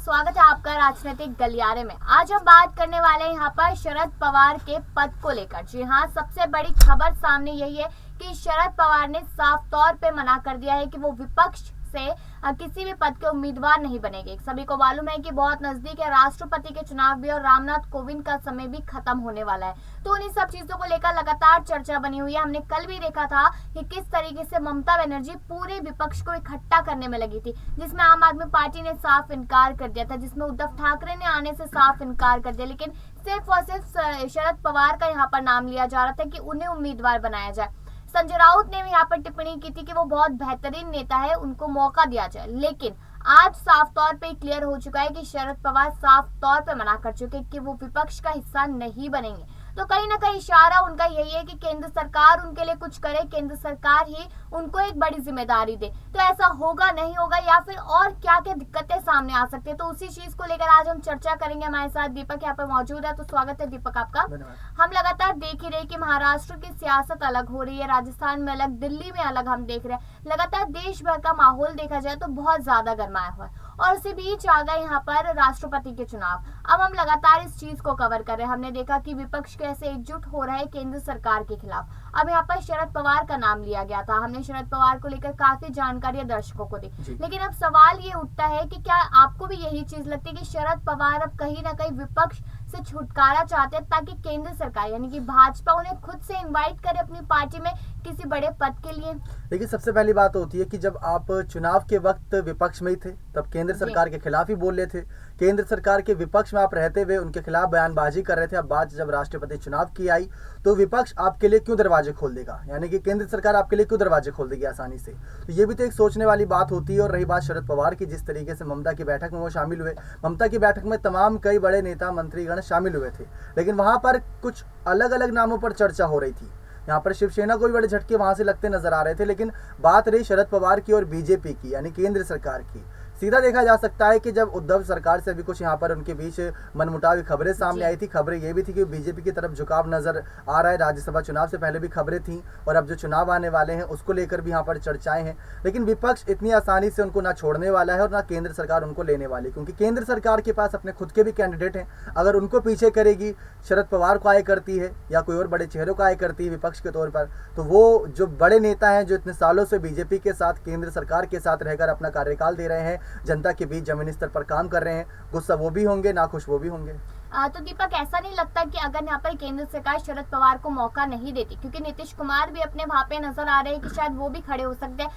स्वागत है आपका राजनीतिक गलियारे में। आज हम बात करने वाले हैं यहाँ पर शरद पवार के पद को लेकर। जी हाँ, सबसे बड़ी खबर सामने यही है कि शरद पवार ने साफ तौर पे मना कर दिया है कि वो विपक्ष से किसी भी पद के उम्मीदवार नहीं बनेंगे। सभी को मालूम है कि बहुत नजदीक है राष्ट्रपति के चुनाव भी और रामनाथ कोविंद का समय भी खत्म होने वाला है, तो उन्हीं सब चीजों को लेकर लगातार चर्चा बनी हुई है। हमने कल भी देखा था कि किस तरीके से ममता बनर्जी पूरे विपक्ष को इकट्ठा करने में लगी थी, जिसमें आम आदमी पार्टी ने साफ इनकार कर दिया था, जिसमें उद्धव ठाकरे ने आने से साफ इनकार कर दिया, लेकिन सिर्फ और सिर्फ शरद पवार का यहाँ पर नाम लिया जा रहा था कि उन्हें उम्मीदवार बनाया जाए। संजय राउत ने भी यहाँ पर टिप्पणी की थी कि वो बहुत बेहतरीन नेता है, उनको मौका दिया जाए, लेकिन आज साफ तौर पे क्लियर हो चुका है कि शरद पवार साफ तौर पे मना कर चुके कि वो विपक्ष का हिस्सा नहीं बनेंगे। तो कहीं ना कहीं इशारा उनका यही है कि केंद्र सरकार उनके लिए कुछ करे, केंद्र सरकार ही उनको एक बड़ी जिम्मेदारी दे। तो ऐसा होगा नहीं होगा या फिर और क्या क्या दिक्कतें सामने आ सकती है, तो उसी चीज को लेकर आज हम चर्चा करेंगे। हमारे साथ दीपक यहाँ पर मौजूद है, तो स्वागत है दीपक आपका। हम लगातार देख ही रहे कि महाराष्ट्र की सियासत अलग हो रही है, राजस्थान में अलग, दिल्ली में अलग, हम देख रहे हैं लगातार देश भर का माहौल देखा जाए तो बहुत ज्यादा गर्माया हुआ है, और उसी बीच आ गए यहाँ पर राष्ट्रपति के चुनाव। अब हम लगातार इस चीज को कवर कर रहे हैं। हमने देखा कि विपक्ष कैसे एकजुट हो रहा है केंद्र सरकार के खिलाफ। अब यहाँ पर शरद पवार का नाम लिया गया था, हमने शरद पवार को लेकर काफी जानकारी दर्शकों को दी, लेकिन अब सवाल ये उठता है कि क्या आपको भी यही चीज लगती है कि शरद पवार अब कहीं ना कहीं विपक्ष से छुटकारा चाहते हैं, ताकि केंद्र सरकार यानी कि भाजपा उन्हें खुद से इनवाइट करे अपनी पार्टी में किसी बड़े पद के लिए? देखिए, सबसे पहली बात होती है कि जब आप चुनाव के वक्त विपक्ष में ही थे तब केंद्र सरकार के खिलाफ ही बोल रहे थे, केंद्र सरकार के विपक्ष में आप रहते हुए उनके खिलाफ बयानबाजी कर रहे थे। अब बात जब राष्ट्रपति चुनाव की आई तो विपक्ष आपके लिए क्यों दरवाजे खोल देगा, यानी कि केंद्र सरकार आपके लिए क्यों दरवाजे खोल देगी आसानी से? तो ये भी तो एक सोचने वाली बात होती है। और रही बात शरद पवार की, जिस तरीके से ममता की बैठक में वो शामिल हुए, ममता की बैठक में तमाम कई बड़े नेता मंत्रीगण शामिल हुए थे, लेकिन वहां पर कुछ अलग अलग नामों पर चर्चा हो रही थी। यहाँ पर शिवसेना को भी बड़े झटके वहां से लगते नजर आ रहे थे, लेकिन बात रही शरद पवार की और बीजेपी की, यानी केंद्र सरकार की। सीधा देखा जा सकता है कि जब उद्धव सरकार से भी कुछ यहाँ पर उनके बीच मनमुटाव की खबरें सामने आई थी, खबरें ये भी थी कि बीजेपी की तरफ झुकाव नजर आ रहा है। राज्यसभा चुनाव से पहले भी खबरें थी और अब जो चुनाव आने वाले हैं उसको लेकर भी यहाँ पर चर्चाएं हैं, लेकिन विपक्ष इतनी आसानी से उनको ना छोड़ने वाला है और ना केंद्र सरकार उनको लेने वाली, क्योंकि केंद्र सरकार के पास अपने खुद के भी कैंडिडेट हैं। अगर उनको पीछे करेगी, शरद पवार को आय करती है या कोई और बड़े चेहरों को आय करती है विपक्ष के तौर पर, तो वो जो बड़े नेता हैं जो इतने सालों से बीजेपी के साथ, केंद्र सरकार के साथ रहकर अपना कार्यकाल दे रहे हैं, जनता के बीच जमीनी स्तर पर काम कर रहे हैं, गुस्सा वो भी होंगे, नाखुश वो भी होंगे। तो दीपक, ऐसा नहीं लगता कि अगर यहाँ पर केंद्र सरकार शरद पवार को मौका नहीं देती, क्योंकि नीतीश कुमार भी अपने वहां पे नजर आ रहे हैं कि शायद वो भी खड़े हो सकते हैं,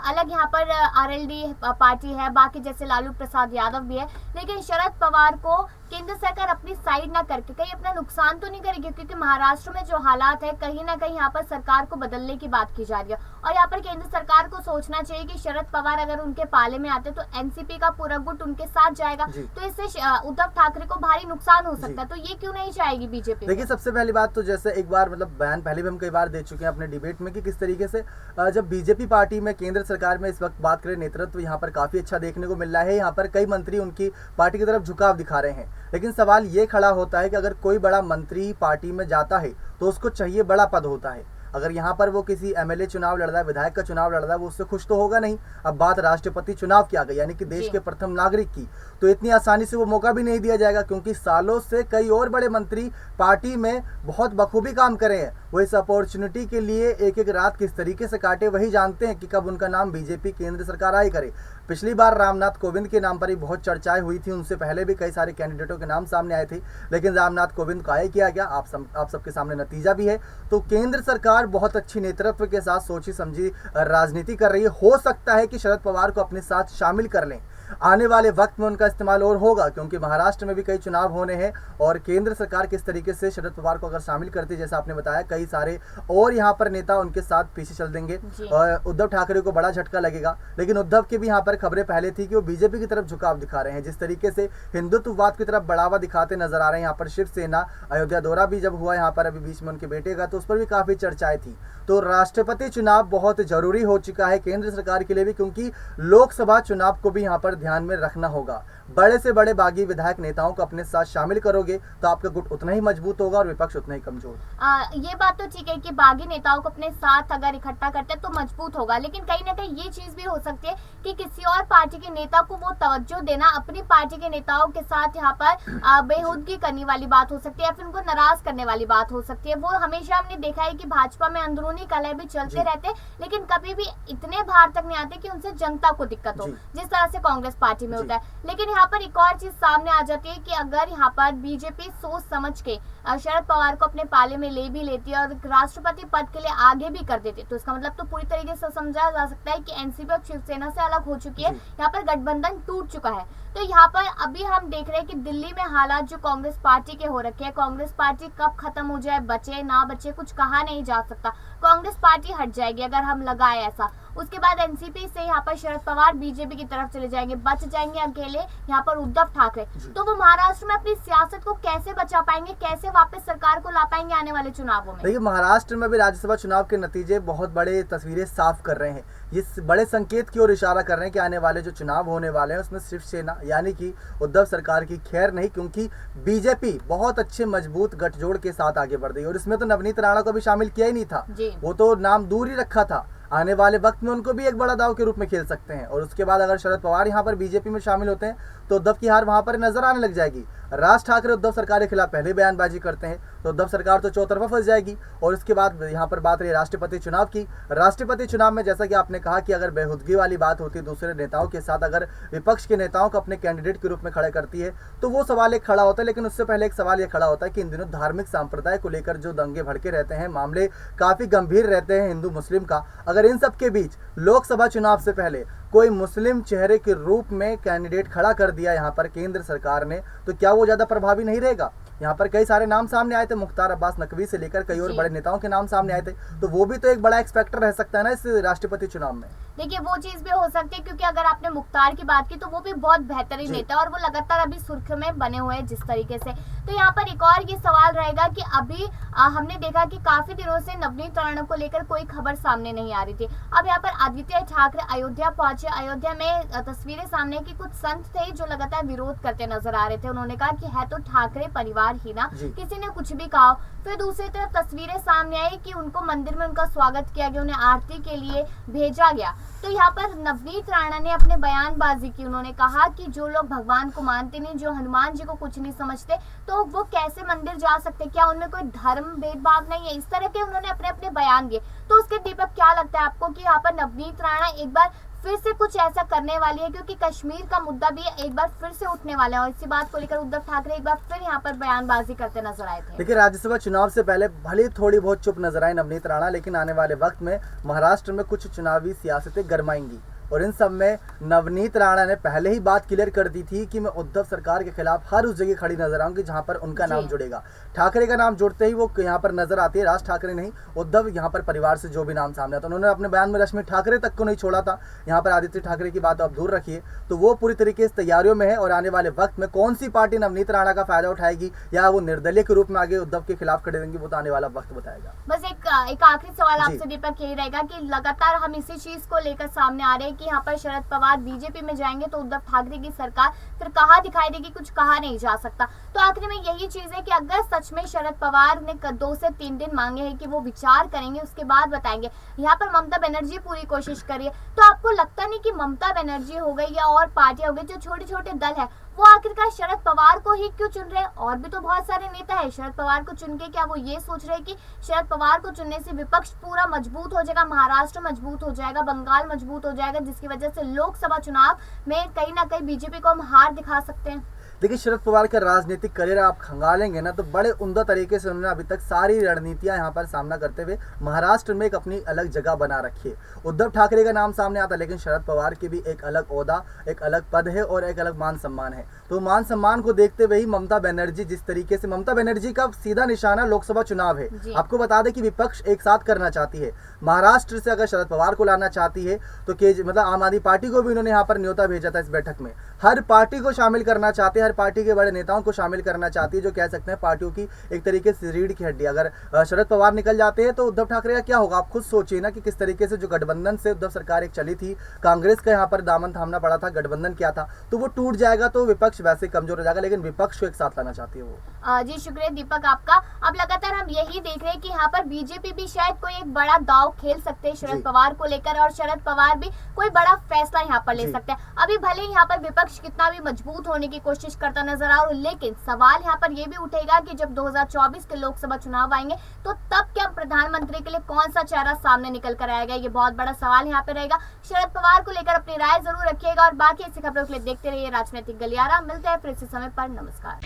अलग यहाँ पर आरएलडी पार्टी है, बाकी जैसे लालू प्रसाद यादव भी है, लेकिन शरद पवार को केंद्र सरकार अपनी साइड ना करके कहीं अपना नुकसान तो नहीं करेगी, क्योंकि महाराष्ट्र में जो हालात है कहीं ना कहीं यहाँ पर सरकार को बदलने की बात की जा रही है, और यहाँ पर केंद्र सरकार को सोचना चाहिए कि शरद पवार अगर उनके पाले में आते तो एनसीपी का पूरा गुट उनके साथ जाएगा, तो इससे उद्धव ठाकरे को भारी नुकसान हो सकता है। तो ये क्यों नहीं चाहेगी बीजेपी? देखिए, सबसे पहली बात तो जैसे एक बार बयान पहले भी हम कई बार दे चुके हैं अपने डिबेट में कि किस तरीके से जब बीजेपी पार्टी में, केंद्र सरकार में इस वक्त बात करें, नेतृत्व यहाँ पर काफी अच्छा देखने को मिल रहा है। यहाँ पर कई मंत्री उनकी पार्टी की तरफ झुकाव दिखा रहे हैं, लेकिन सवाल ये खड़ा होता है कि अगर कोई बड़ा मंत्री पार्टी में जाता है तो उसको चाहिए बड़ा पद होता है। अगर यहाँ पर वो किसी एमएलए चुनाव लड़ रहा है, विधायक का चुनाव लड़ रहा है, वो उससे खुश तो होगा नहीं। अब बात राष्ट्रपति चुनाव की आ गई, यानी कि देश के प्रथम नागरिक की, तो इतनी आसानी से वो मौका भी नहीं दिया जाएगा, क्योंकि सालों से कई और बड़े मंत्री पार्टी में बहुत बखूबी काम करे हैं। वो इस अपॉर्चुनिटी के लिए एक एक रात किस तरीके से काटे वही जानते हैं कि कब उनका नाम बीजेपी केंद्र सरकार आए करे। पिछली बार रामनाथ कोविंद के नाम पर ही बहुत चर्चाएं हुई थी, उनसे पहले भी कई सारे कैंडिडेटों के नाम सामने आए थे, लेकिन रामनाथ कोविंद को आय किया गया। आप सबके सामने नतीजा भी है। तो केंद्र सरकार बहुत अच्छी नेतृत्व के साथ सोची समझी राजनीति कर रही है। हो सकता है कि शरद पवार को अपने साथ शामिल कर लें, आने वाले वक्त में उनका इस्तेमाल और होगा, क्योंकि महाराष्ट्र में भी कई चुनाव होने हैं और केंद्र सरकार किस तरीके से शरद पवार को अगर शामिल करती है, जैसा आपने बताया, कई सारे और यहाँ पर नेता उनके साथ पीछे चल देंगे और उद्धव ठाकरे को बड़ा झटका लगेगा। लेकिन उद्धव की भी यहाँ पर खबरें पहले थी कि वो बीजेपी की तरफ झुकाव दिखा रहे हैं, जिस तरीके से हिंदुत्ववाद की तरफ बढ़ावा दिखाते नजर आ रहे हैं। यहाँ पर शिवसेना अयोध्या दौरा भी जब हुआ यहाँ पर अभी बीच में उनके बेटे का, तो उस पर भी काफी चर्चाएं थी। तो राष्ट्रपति चुनाव बहुत जरूरी हो चुका है केंद्र सरकार के लिए भी, क्योंकि लोकसभा चुनाव को भी यहाँ पर ध्यान में रखना होगा। बड़े से बड़े बागी विधायक नेताओं को अपने साथ शामिल करोगे तो आपका गुट उतना ही मजबूत होगा और विपक्ष उतना ही कमजोर। ये बात तो ठीक है कि बागी नेताओं को अपने साथ अगर इकट्ठा करते हैं तो मजबूत होगा, लेकिन कहीं ना कहीं ये चीज भी हो सकती है कि किसी और पार्टी के नेता को वो तवज्जो देना अपनी पार्टी के नेताओं के साथ यहाँ पर बेहुदगी करने वाली बात हो सकती है या फिर उनको नाराज करने वाली बात हो सकती है। वो हमेशा हमने देखा है कि भाजपा में अंदरूनी कलह भी चलते रहते हैं, लेकिन कभी भी इतने बाहर तक नहीं आते कि उनसे जनता को दिक्कत हो, जिस तरह से कांग्रेस पार्टी में होता है। लेकिन यहाँ पर एक और चीज सामने आ जाती है कि अगर यहाँ पर बीजेपी सोच समझ के शरद पवार को अपने पाले में ले भी लेती है और राष्ट्रपति पद के लिए आगे भी कर देती है, तो इसका मतलब तो पूरी तरीके से समझा जा सकता है कि एनसीपी अब शिवसेना से अलग हो चुकी है, यहाँ पर गठबंधन टूट चुका है। तो यहाँ पर अभी हम देख रहे हैं कि दिल्ली में हालात जो कांग्रेस पार्टी के हो रखे हैं, कांग्रेस पार्टी कब खत्म हो जाए, बचे ना बचे कुछ कहा नहीं जा सकता। कांग्रेस पार्टी हट जाएगी अगर हम लगाए ऐसा, उसके बाद एनसीपी से यहाँ पर शरद पवार बीजेपी की तरफ चले जाएंगे, बच जाएंगे अकेले यहाँ पर उद्धव ठाकरे। तो वो महाराष्ट्र में अपनी सियासत को कैसे बचा पाएंगे, कैसे वापस सरकार को ला पाएंगे आने वाले चुनावों में? देखिए, महाराष्ट्र में भी राज्यसभा चुनाव के नतीजे बहुत बड़े तस्वीरें साफ कर रहे हैं, इस बड़े संकेत की ओर इशारा कर रहे हैं कि आने वाले जो चुनाव होने वाले हैं उसमें शिवसेना यानी कि उद्धव सरकार की खैर नहीं, क्योंकि बीजेपी बहुत अच्छे मजबूत गठजोड़ के साथ आगे बढ़ रही है। और इसमें तो नवनीत राणा को भी शामिल किया ही नहीं था, वो तो नाम दूर ही रखा था। आने वाले वक्त में उनको भी एक बड़ा दाव के रूप में खेल सकते हैं। और उसके बाद अगर शरद पवार यहाँ पर बीजेपी में शामिल होते हैं तो उद्धव की हार वहां पर नजर आने लग जाएगी। राज ठाकरे उद्धव सरकार के खिलाफ पहले बयानबाजी करते हैं तो उद्धव सरकार तो चौतरफा फंस जाएगी। और उसके बाद यहाँ पर बात रही राष्ट्रपति चुनाव की। राष्ट्रपति चुनाव में जैसा कि आपने कहा कि अगर बेहुदगी वाली बात होती है दूसरे नेताओं के साथ, अगर विपक्ष के नेताओं को अपने कैंडिडेट के रूप में खड़े करती है तो वो सवाल एक खड़ा होता है। लेकिन उससे पहले एक सवाल ये खड़ा होता है कि इन दिनों धार्मिक संप्रदाय को लेकर जो दंगे भड़के रहते हैं, मामले काफी गंभीर रहते हैं हिंदू मुस्लिम का, अगर इन सब के बीच लोकसभा चुनाव से पहले कोई मुस्लिम चेहरे के रूप में कैंडिडेट खड़ा कर दिया यहाँ पर केंद्र सरकार ने, तो क्या वो ज्यादा प्रभावी नहीं रहेगा? यहाँ पर कई सारे नाम सामने आए थे, मुख्तार अब्बास नकवी से लेकर कई और बड़े नेताओं के नाम सामने आए थे, तो वो भी तो एक बड़ा एक्सपेक्टर रह सकता है ना इस राष्ट्रपति चुनाव में। देखिए, वो चीज भी हो सकती है, क्योंकि अगर आपने मुख्तार की बात की तो वो भी बहुत बेहतरीन नेता है और वो लगातार अभी सुर्खियों में बने हुए हैं जिस तरीके से। तो यहाँ पर एक और ये सवाल रहेगा कि अभी हमने देखा कि काफी दिनों से नवनीत राणा को लेकर कोई खबर सामने नहीं आ रही थी। अब यहाँ पर आदित्य ठाकरे अयोध्या पहुंचे, अयोध्या में तस्वीरें सामने की कुछ संत थे जो लगातार विरोध करते नजर आ रहे थे। उन्होंने कहा कि है तो ठाकरे परिवार ही ना, किसी ने कुछ भी कहा। फिर दूसरी तरफ तस्वीरें सामने आई कि उनको मंदिर में उनका स्वागत किया गया, उन्हें आरती के लिए भेजा गया। तो यहाँ पर नवनीत राणा ने अपने बयानबाजी की, उन्होंने कहा कि जो लोग भगवान को मानते नहीं, जो हनुमान जी को कुछ नहीं समझते, तो वो कैसे मंदिर जा सकते, क्या उनमें कोई धर्म भेदभाव नहीं है? इस तरह के उन्होंने अपने अपने बयान दिए। तो उसके दीपक क्या लगता है आपको कि यहाँ पर नवनीत राणा एक बार फिर से कुछ ऐसा करने वाली है, क्योंकि कश्मीर का मुद्दा भी एक बार फिर से उठने वाला है और इसी बात को लेकर उद्धव ठाकरे एक बार फिर यहाँ पर बयानबाजी करते नजर आए थे। देखिए, राज्यसभा चुनाव से पहले भले थोड़ी बहुत चुप नजर आए नवनीत राणा, लेकिन आने वाले वक्त में महाराष्ट्र में कुछ चुनावी सियासतें गरमाएंगी और इन सब में नवनीत राणा ने पहले ही बात क्लियर कर दी थी कि मैं उद्धव सरकार के खिलाफ हर उस जगह खड़ी नजर आऊंगी जहां पर उनका नाम जुड़ेगा। ठाकरे का नाम जुड़ते ही वो यहाँ पर नजर आती है, राज ठाकरे नहीं, उद्धव यहाँ पर परिवार से जो भी नाम सामने आता, उन्होंने अपने बयान में रश्मि ठाकरे तक को नहीं छोड़ा था। यहाँ पर आदित्य ठाकरे की बात आप दूर रखिए, तो वो पूरी तरीके से तैयारियों में है। और आने वाले वक्त में कौन सी पार्टी नवनीत राणा का फायदा उठाएगी या वो निर्दलीय के रूप में आगे उद्धव के खिलाफ खड़े रहेंगी, वो तो आने वाला वक्त बताएगा। बस एक आखिरी सवाल आपसे दीपक यही रहेगा कि लगातार हम इसी चीज को लेकर सामने आ रहे हैं कि यहाँ पर शरद पवार बीजेपी में जाएंगे तो उद्धव ठाकरे की सरकार फिर कहाँ दिखाई देगी, कुछ कहा नहीं जा सकता। तो आखिर में यही चीज है कि अगर सच में शरद पवार ने 2 से 3 दिन मांगे हैं कि वो विचार करेंगे, उसके बाद बताएंगे। यहाँ पर ममता बनर्जी पूरी कोशिश करिए, तो आपको लगता नहीं कि ममता बनर्जी हो गई या और पार्टियां हो गई, जो छोटे छोटे दल है, वो आखिरकार शरद पवार को ही क्यों चुन रहे हैं? और भी तो बहुत सारे नेता है, शरद पवार को चुन के क्या वो ये सोच रहे हैं कि शरद पवार को चुनने से विपक्ष पूरा मजबूत हो जाएगा, महाराष्ट्र मजबूत हो जाएगा, बंगाल मजबूत हो जाएगा, जिसकी वजह से लोकसभा चुनाव में कहीं ना कहीं बीजेपी को हम हार दिखा सकते हैं? देखिए, शरद पवार का राजनीतिक करियर आप खंगालेंगे ना तो बड़े उम्दा तरीके से उन्होंने अभी तक सारी रणनीतियां यहाँ पर सामना करते हुए महाराष्ट्र में एक अपनी अलग जगह बना रखी है। उद्धव ठाकरे का नाम सामने आता, लेकिन शरद पवार की भी एक अलग ओहदा, एक अलग पद है और एक अलग मान सम्मान है। तो मान सम्मान को देखते हुए ही ममता बनर्जी जिस तरीके से, ममता बनर्जी का सीधा निशाना लोकसभा चुनाव है। आपको बता दें कि विपक्ष एक साथ करना चाहती है, महाराष्ट्र से अगर शरद पवार को लाना चाहती है तो मतलब आम आदमी पार्टी को भी उन्होंने यहाँ पर न्योता भेजा था इस बैठक में। हर पार्टी को शामिल करना चाहती है, हर पार्टी के बड़े नेताओं को शामिल करना चाहती है, जो कह सकते हैं पार्टियों की एक तरीके से रीढ़ की हड्डी। अगर शरद पवार निकल जाते हैं तो उद्धव ठाकरे का क्या होगा? आप खुद सोचिए ना कि किस तरीके से जो गठबंधन से उद्धव सरकार एक चली थी, कांग्रेस का यहाँ पर दामन थामना पड़ा था, गठबंधन किया था, तो वो टूट जाएगा तो विपक्ष वैसे कमजोर हो जाएगा, लेकिन विपक्ष को एक साथ लाना चाहती है वो। जी शुक्रिया दीपक आपका। अब लगातार हम यही देख रहे हैं कि यहाँ पर बीजेपी भी शायद कोई एक बड़ा दाव खेल सकते हैं शरद पवार को लेकर, और शरद पवार भी कोई बड़ा फैसला यहाँ पर ले सकते हैं। अभी भले यहाँ पर विपक्ष कितना भी मजबूत होने की कोशिश करता नजर आ रहा हो, लेकिन सवाल यहाँ पर ये भी उठेगा कि जब 2024 के लोकसभा चुनाव आएंगे तो तब क्या प्रधानमंत्री के लिए कौन सा चेहरा सामने निकल कर आएगा, ये बहुत बड़ा सवाल यहाँ पे रहेगा। शरद पवार को लेकर अपनी राय जरूर रखिएगा और बाकी ऐसी खबरों के लिए देखते रहिए राजनीतिक गलियारा। मिलते हैं फिर इसी समय पर। नमस्कार।